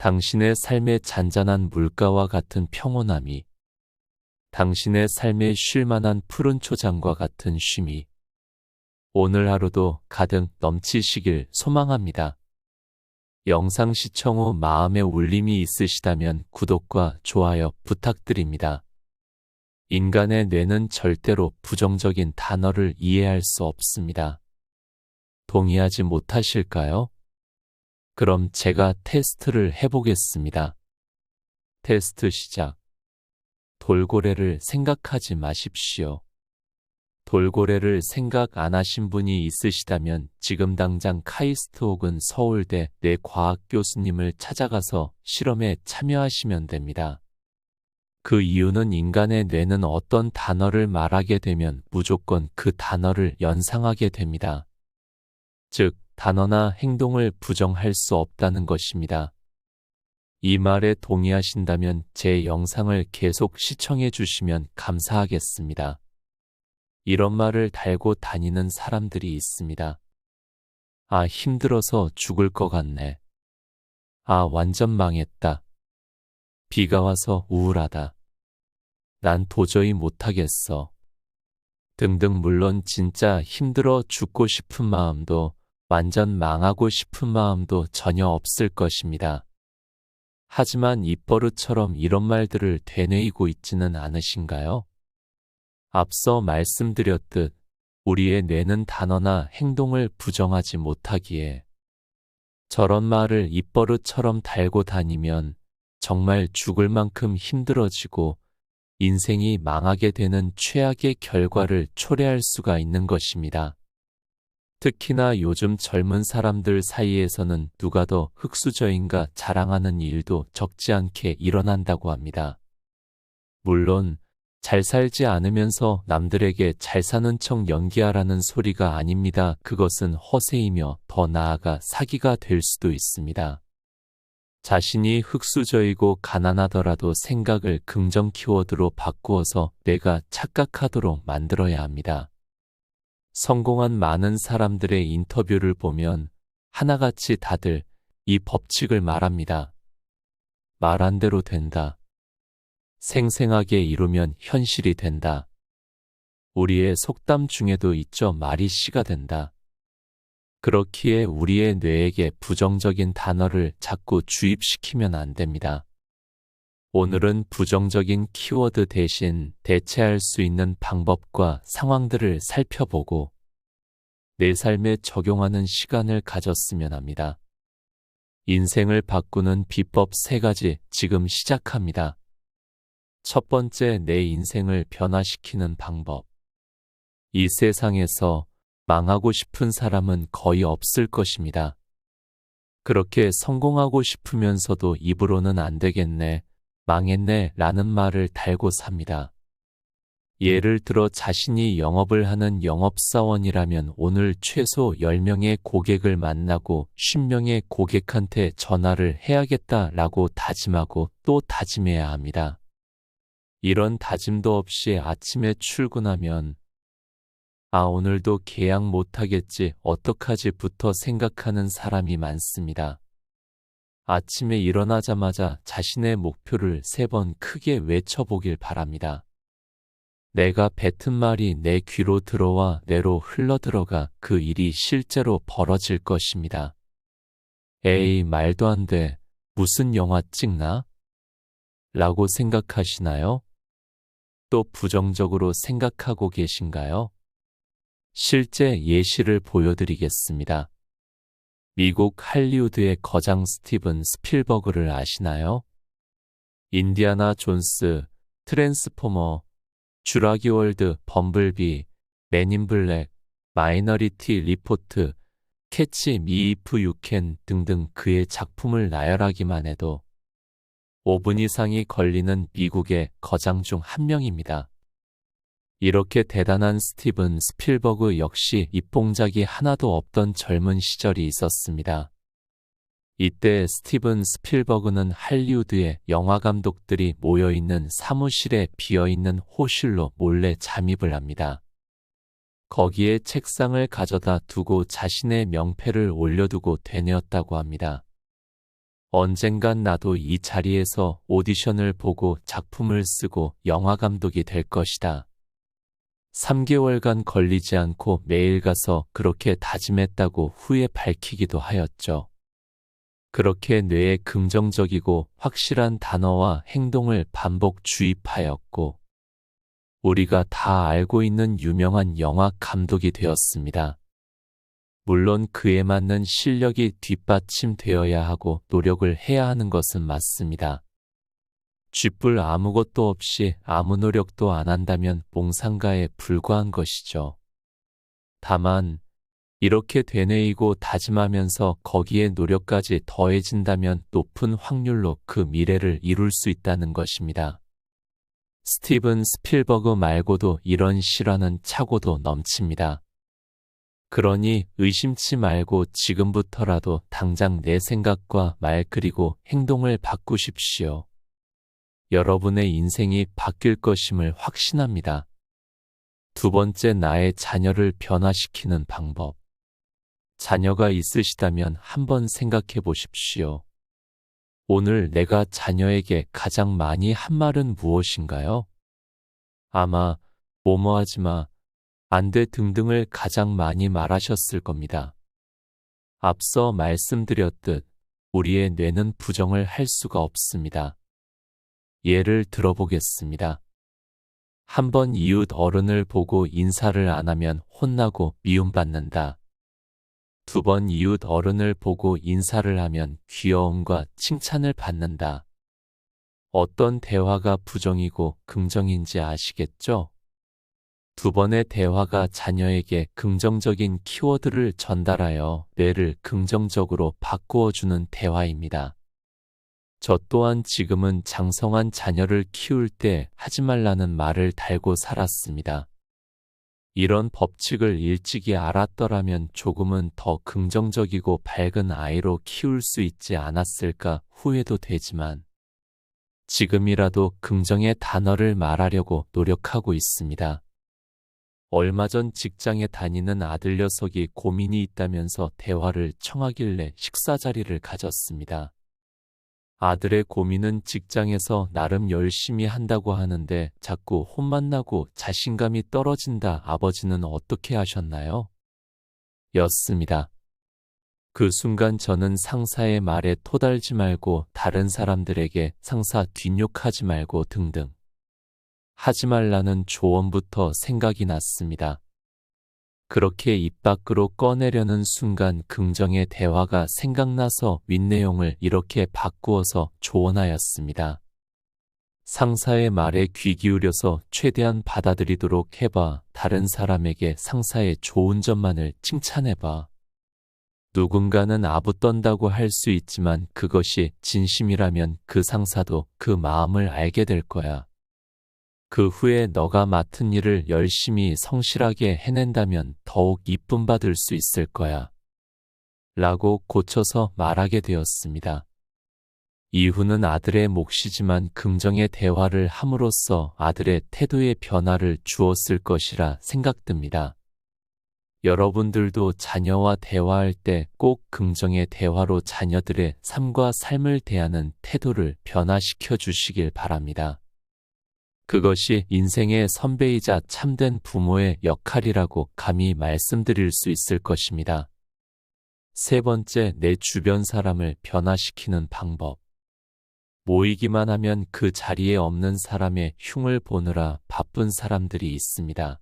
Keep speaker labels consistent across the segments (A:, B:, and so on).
A: 당신의 삶의 잔잔한 물가와 같은 평온함이, 당신의 삶에 쉴 만한 푸른 초장과 같은 쉼이 오늘 하루도 가득 넘치시길 소망합니다. 영상 시청 후 마음에 울림이 있으시다면 구독과 좋아요 부탁드립니다. 인간의 뇌는 절대로 부정적인 단어를 이해할 수 없습니다. 동의하지 못하실까요? 그럼 제가 테스트를 해보겠습니다. 테스트 시작. 돌고래를 생각하지 마십시오. 돌고래를 생각 안 하신 분이 있으시다면 지금 당장 카이스트 혹은 서울대 뇌과학 교수님을 찾아가서 실험에 참여하시면 됩니다. 그 이유는 인간의 뇌는 어떤 단어를 말하게 되면 무조건 그 단어를 연상하게 됩니다. 즉, 단어나 행동을 부정할 수 없다는 것입니다. 이 말에 동의하신다면 제 영상을 계속 시청해 주시면 감사하겠습니다. 이런 말을 달고 다니는 사람들이 있습니다. 아, 힘들어서 죽을 것 같네. 아, 완전 망했다. 비가 와서 우울하다. 난 도저히 못하겠어. 등등. 물론 진짜 힘들어 죽고 싶은 마음도 완전 망하고 싶은 마음도 전혀 없을 것입니다. 하지만 입버릇처럼 이런 말들을 되뇌이고 있지는 않으신가요? 앞서 말씀드렸듯 우리의 뇌는 단어나 행동을 부정하지 못하기에 저런 말을 입버릇처럼 달고 다니면 정말 죽을 만큼 힘들어지고 인생이 망하게 되는 최악의 결과를 초래할 수가 있는 것입니다. 특히나 요즘 젊은 사람들 사이에서는 누가 더 흙수저인가 자랑하는 일도 적지 않게 일어난다고 합니다. 물론 잘 살지 않으면서 남들에게 잘 사는 척 연기하라는 소리가 아닙니다. 그것은 허세이며 더 나아가 사기가 될 수도 있습니다. 자신이 흙수저이고 가난하더라도 생각을 긍정 키워드로 바꾸어서 내가 착각하도록 만들어야 합니다. 성공한 많은 사람들의 인터뷰를 보면 하나같이 다들 이 법칙을 말합니다. 말한 대로 된다. 생생하게 이루면 현실이 된다. 우리의 속담 중에도 있죠. 말이 씨가 된다. 그렇기에 우리의 뇌에게 부정적인 단어를 자꾸 주입시키면 안 됩니다. 오늘은 부정적인 키워드 대신 대체할 수 있는 방법과 상황들을 살펴보고 내 삶에 적용하는 시간을 가졌으면 합니다. 인생을 바꾸는 비법 3가지 지금 시작합니다. 첫 번째, 내 인생을 변화시키는 방법. 이 세상에서 망하고 싶은 사람은 거의 없을 것입니다. 그렇게 성공하고 싶으면서도 입으로는 안 되겠네, 망했네 라는 말을 달고 삽니다. 예를 들어 자신이 영업을 하는 영업사원이라면 오늘 최소 10명의 고객을 만나고 50명의 고객한테 전화를 해야겠다라고 다짐하고 또 다짐해야 합니다. 이런 다짐도 없이 아침에 출근하면 아, 오늘도 계약 못하겠지, 어떡하지부터 생각하는 사람이 많습니다. 아침에 일어나자마자 자신의 목표를 3번 크게 외쳐보길 바랍니다. 내가 뱉은 말이 내 귀로 들어와 뇌로 흘러들어가 그 일이 실제로 벌어질 것입니다. 에이, 말도 안 돼. 무슨 영화 찍나? 라고 생각하시나요? 또 부정적으로 생각하고 계신가요? 실제 예시를 보여드리겠습니다. 미국 할리우드의 거장 스티븐 스필버그를 아시나요? 인디아나 존스, 트랜스포머, 주라기 월드, 범블비, 맨인 블랙, 마이너리티 리포트, 캐치 미 이프 유 캔 등등 그의 작품을 나열하기만 해도 5분 이상이 걸리는 미국의 거장 중 한 명입니다. 이렇게 대단한 스티븐 스필버그 역시 입봉작이 하나도 없던 젊은 시절이 있었습니다. 이때 스티븐 스필버그는 할리우드의 영화 감독들이 모여있는 사무실에 비어있는 호실로 몰래 잠입을 합니다. 거기에 책상을 가져다 두고 자신의 명패를 올려두고 되뇌었다고 합니다. 언젠간 나도 이 자리에서 오디션을 보고 작품을 쓰고 영화감독이 될 것이다. 3개월간 걸리지 않고 매일 가서 그렇게 다짐했다고 후에 밝히기도 하였죠. 그렇게 뇌에 긍정적이고 확실한 단어와 행동을 반복 주입하였고, 우리가 다 알고 있는 유명한 영화 감독이 되었습니다. 물론 그에 맞는 실력이 뒷받침되어야 하고 노력을 해야 하는 것은 맞습니다. 쥐뿔 아무것도 없이 아무 노력도 안 한다면 몽상가에 불과한 것이죠. 다만 이렇게 되뇌이고 다짐하면서 거기에 노력까지 더해진다면 높은 확률로 그 미래를 이룰 수 있다는 것입니다. 스티븐 스필버그 말고도 이런 실화는 차고도 넘칩니다. 그러니 의심치 말고 지금부터라도 당장 내 생각과 말 그리고 행동을 바꾸십시오. 여러분의 인생이 바뀔 것임을 확신합니다. 두 번째, 나의 자녀를 변화시키는 방법. 자녀가 있으시다면 한번 생각해 보십시오. 오늘 내가 자녀에게 가장 많이 한 말은 무엇인가요? 아마 뭐뭐 하지 마, 안 돼 등등을 가장 많이 말하셨을 겁니다. 앞서 말씀드렸듯 우리의 뇌는 부정을 할 수가 없습니다. 예를 들어보겠습니다. 한번 이웃 어른을 보고 인사를 안 하면 혼나고 미움받는다. 2번 이웃 어른을 보고 인사를 하면 귀여움과 칭찬을 받는다. 어떤 대화가 부정이고 긍정인지 아시겠죠? 2번의 대화가 자녀에게 긍정적인 키워드를 전달하여 뇌를 긍정적으로 바꾸어주는 대화입니다. 저 또한 지금은 장성한 자녀를 키울 때 하지 말라는 말을 달고 살았습니다. 이런 법칙을 일찍이 알았더라면 조금은 더 긍정적이고 밝은 아이로 키울 수 있지 않았을까 후회도 되지만 지금이라도 긍정의 단어를 말하려고 노력하고 있습니다. 얼마 전 직장에 다니는 아들 녀석이 고민이 있다면서 대화를 청하길래 식사 자리를 가졌습니다. 아들의 고민은 직장에서 나름 열심히 한다고 하는데 자꾸 혼만 나고 자신감이 떨어진다. 아버지는 어떻게 하셨나요? 였습니다. 그 순간 저는 상사의 말에 토달지 말고 다른 사람들에게 상사 뒷욕하지 말고 등등 하지 말라는 조언부터 생각이 났습니다. 그렇게 입 밖으로 꺼내려는 순간 긍정의 대화가 생각나서 윗내용을 이렇게 바꾸어서 조언하였습니다. 상사의 말에 귀 기울여서 최대한 받아들이도록 해봐. 다른 사람에게 상사의 좋은 점만을 칭찬해봐. 누군가는 아부떤다고 할 수 있지만 그것이 진심이라면 그 상사도 그 마음을 알게 될 거야. 그 후에 너가 맡은 일을 열심히 성실하게 해낸다면 더욱 이쁨 받을 수 있을 거야. 라고 고쳐서 말하게 되었습니다. 이후는 아들의 몫이지만 긍정의 대화를 함으로써 아들의 태도의 변화를 주었을 것이라 생각됩니다. 여러분들도 자녀와 대화할 때 꼭 긍정의 대화로 자녀들의 삶과 삶을 대하는 태도를 변화시켜 주시길 바랍니다. 그것이 인생의 선배이자 참된 부모의 역할이라고 감히 말씀드릴 수 있을 것입니다. 세 번째, 내 주변 사람을 변화시키는 방법. 모이기만 하면 그 자리에 없는 사람의 흉을 보느라 바쁜 사람들이 있습니다.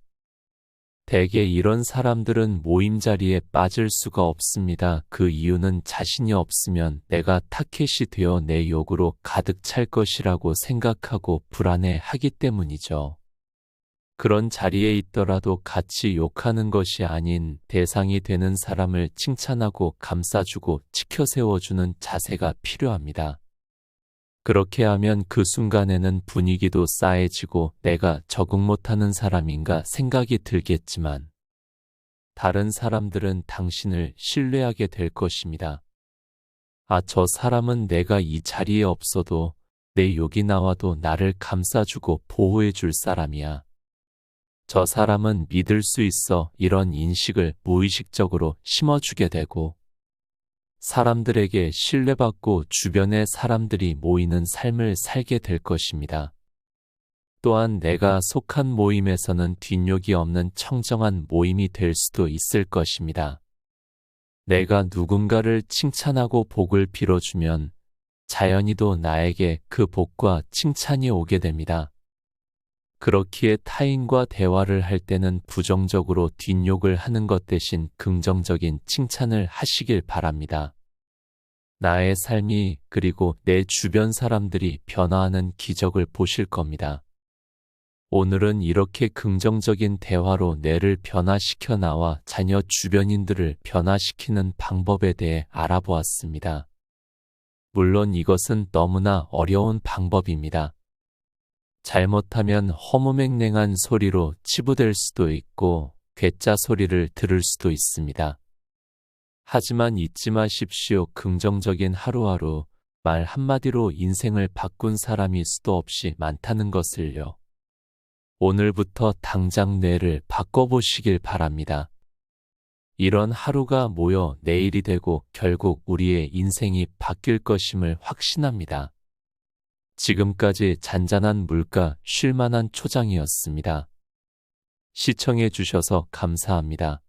A: 대개 이런 사람들은 모임 자리에 빠질 수가 없습니다. 그 이유는 자신이 없으면 내가 타켓이 되어 내 욕으로 가득 찰 것이라고 생각하고 불안해하기 때문이죠. 그런 자리에 있더라도 같이 욕하는 것이 아닌 대상이 되는 사람을 칭찬하고 감싸주고 지켜세워주는 자세가 필요합니다. 그렇게 하면 그 순간에는 분위기도 싸해지고 내가 적응 못하는 사람인가 생각이 들겠지만 다른 사람들은 당신을 신뢰하게 될 것입니다. 아, 저 사람은 내가 이 자리에 없어도 내 욕이 나와도 나를 감싸주고 보호해 줄 사람이야. 저 사람은 믿을 수 있어. 이런 인식을 무의식적으로 심어주게 되고 사람들에게 신뢰받고 주변의 사람들이 모이는 삶을 살게 될 것입니다. 또한 내가 속한 모임에서는 뒷욕이 없는 청정한 모임이 될 수도 있을 것입니다. 내가 누군가를 칭찬하고 복을 빌어주면 자연히도 나에게 그 복과 칭찬이 오게 됩니다. 그렇기에 타인과 대화를 할 때는 부정적으로 뒷욕을 하는 것 대신 긍정적인 칭찬을 하시길 바랍니다. 나의 삶이 그리고 내 주변 사람들이 변화하는 기적을 보실 겁니다. 오늘은 이렇게 긍정적인 대화로 뇌를 변화시켜 나와 자녀 주변인들을 변화시키는 방법에 대해 알아보았습니다. 물론 이것은 너무나 어려운 방법입니다. 잘못하면 허무맹랑한 소리로 치부될 수도 있고 괴짜 소리를 들을 수도 있습니다. 하지만 잊지 마십시오. 긍정적인 하루하루, 말 한마디로 인생을 바꾼 사람이 수도 없이 많다는 것을요. 오늘부터 당장 뇌를 바꿔보시길 바랍니다. 이런 하루가 모여 내일이 되고 결국 우리의 인생이 바뀔 것임을 확신합니다. 지금까지 잔잔한 물가 쉴만한 초장이었습니다. 시청해 주셔서 감사합니다.